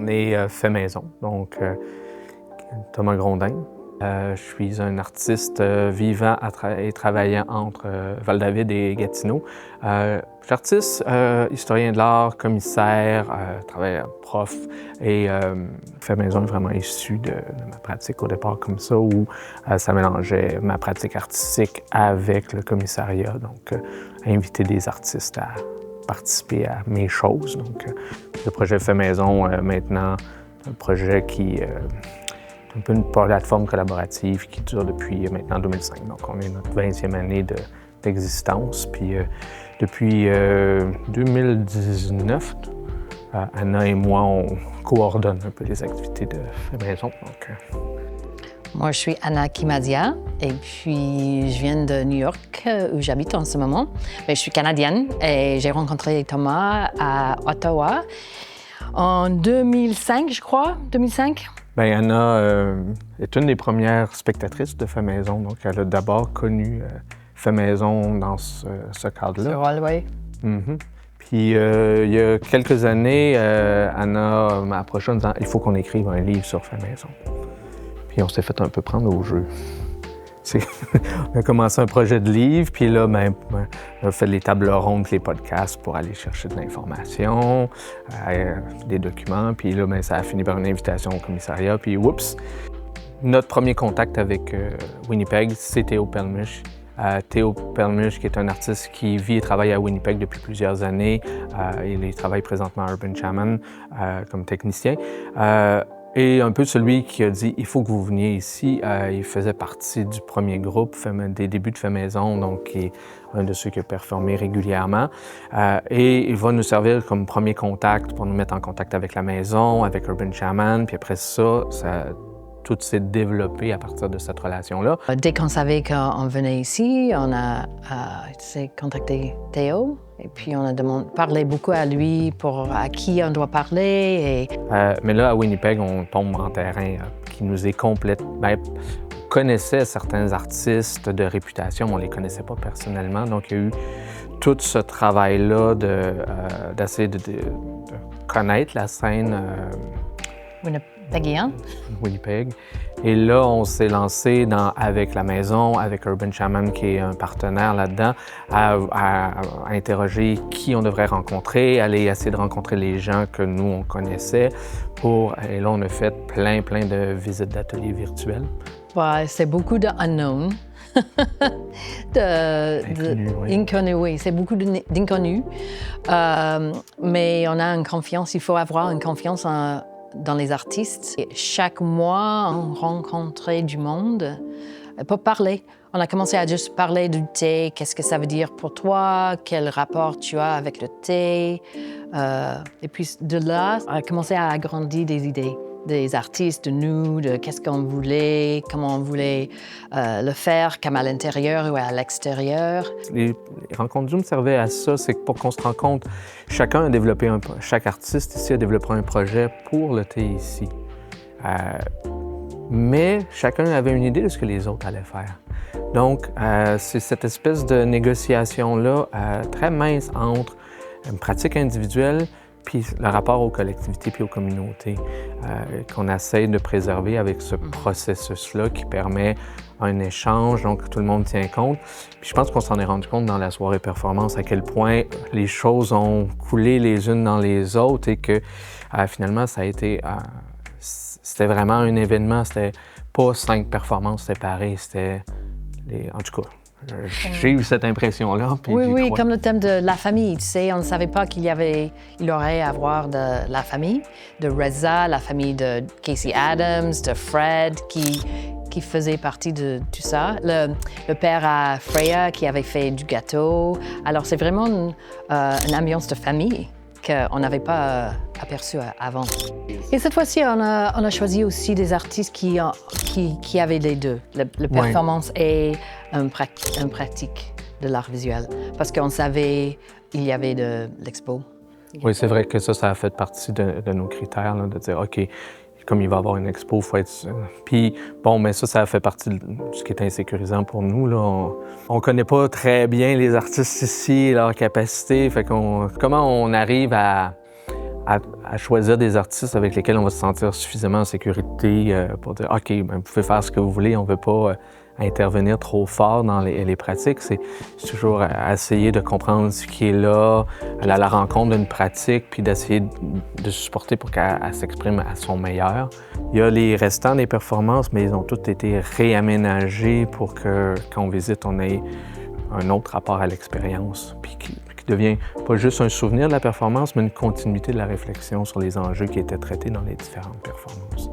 on est fait maison, donc Thomas Grondin. Je suis un artiste vivant et travaillant entre Val-David et Gatineau. J'artiste, historien de l'art, commissaire, travailleur, prof et fait maison est vraiment issu de ma pratique au départ comme ça, où ça mélangeait ma pratique artistique avec le commissariat, donc inviter des artistes à participer à mes choses. Donc le projet Fait maison maintenant, un projet qui un peu une plateforme collaborative qui dure depuis maintenant 2005. Donc, on est notre 20e année d'existence. Puis, depuis 2019, Anna et moi, on coordonne un peu les activités de Fait maison. Donc, Moi, je suis Anna Kimadia et puis je viens de New York où j'habite en ce moment. Mais je suis canadienne et j'ai rencontré Thomas à Ottawa en 2005, je crois, 2005. Bien, Anna est une des premières spectatrices de Fait maison, donc elle a d'abord connu Fait maison dans ce cadre-là. Sur Holloway. Mm-hmm. Puis il y a quelques années, Anna m'a approché en disant « Il faut qu'on écrive un livre sur Fait maison ». Puis on s'est fait un peu prendre au jeu. On a commencé un projet de livre, puis là, on a fait les tables rondes, les podcasts pour aller chercher de l'information, des documents, puis là, ça a fini par une invitation au commissariat, puis oups! Notre premier contact avec Winnipeg, c'est Théo Pelmush. Théo Pelmush, qui est un artiste qui vit et travaille à Winnipeg depuis plusieurs années. Il travaille présentement à Urban Shaman comme technicien. Et un peu celui qui a dit « il faut que vous veniez ici ». Il faisait partie du premier groupe des débuts de Fait maison, donc qui est un de ceux qui a performé régulièrement. Et il va nous servir comme premier contact pour nous mettre en contact avec la maison, avec Urban Shaman. Puis après ça, tout s'est développé à partir de cette relation-là. Dès qu'on savait qu'on venait ici, on a contacté Théo. Et puis, on a parlé beaucoup à lui à qui on doit parler. Mais là, à Winnipeg, on tombe en terrain qui nous est complètement... on connaissait certains artistes de réputation, mais on ne les connaissait pas personnellement. Donc, il y a eu tout ce travail-là d'essayer de connaître la scène... Winnipeg. Et là, on s'est lancé avec la maison, avec Urban Shaman, qui est un partenaire là-dedans, à interroger qui on devrait rencontrer, aller essayer de rencontrer les gens que nous, on connaissait. Et là, on a fait plein de visites d'ateliers virtuels. Ouais, c'est beaucoup de unknown. Inconnus, oui. C'est beaucoup d'inconnus. Mais on a une confiance, il faut avoir une confiance dans les artistes. Et chaque mois, on rencontrait du monde pour parler. On a commencé à juste parler du thé, qu'est-ce que ça veut dire pour toi, quel rapport tu as avec le thé. Et puis de là, on a commencé à agrandir des idées des artistes, de nous, de qu'est-ce qu'on voulait, comment on voulait le faire, comme à l'intérieur ou à l'extérieur. Les rencontres Zoom servaient à ça, c'est que pour qu'on se rende compte, chaque artiste ici a développé un projet pour le thé ici. Mais chacun avait une idée de ce que les autres allaient faire. Donc, c'est cette espèce de négociation-là très mince entre une pratique individuelle puis le rapport aux collectivités puis aux communautés qu'on essaie de préserver avec ce processus-là qui permet un échange, donc tout le monde tient compte. Puis je pense qu'on s'en est rendu compte dans la soirée performance à quel point les choses ont coulé les unes dans les autres et que finalement, ça a été... c'était vraiment un événement, c'était pas 5 performances séparées, c'était... En tout cas, j'ai eu cette impression-là. Oui, comme le thème de la famille. Tu sais, on ne savait pas il aurait à avoir de la famille, de Reza, la famille de Casey Adams, de Fred, qui faisait partie de tout ça. Le père à Freya qui avait fait du gâteau. Alors, c'est vraiment une ambiance de famille qu'on n'avait pas aperçu avant. Et cette fois-ci, on a choisi aussi des artistes qui avaient les deux, la performance et une pratique de l'art visuel. Parce qu'on savait qu'il y avait de l'expo. Oui, c'est vrai que ça a fait partie de nos critères, là, de dire, OK, comme il va y avoir une expo, il faut être... Puis, bon, mais ça a fait partie de ce qui est insécurisant pour nous, là. On connaît pas très bien les artistes ici, leur capacité. Fait comment on arrive à à choisir des artistes avec lesquels on va se sentir suffisamment en sécurité pour dire « OK, ben, vous pouvez faire ce que vous voulez, on ne veut pas intervenir trop fort dans les pratiques ». C'est toujours essayer de comprendre ce qui est là, aller à la rencontre d'une pratique, puis d'essayer de supporter pour qu'elle s'exprime à son meilleur. Il y a les restants des performances, mais ils ont tous été réaménagés pour que, quand on visite, on ait un autre rapport à l'expérience, puis qui devient pas juste un souvenir de la performance, mais une continuité de la réflexion sur les enjeux qui étaient traités dans les différentes performances.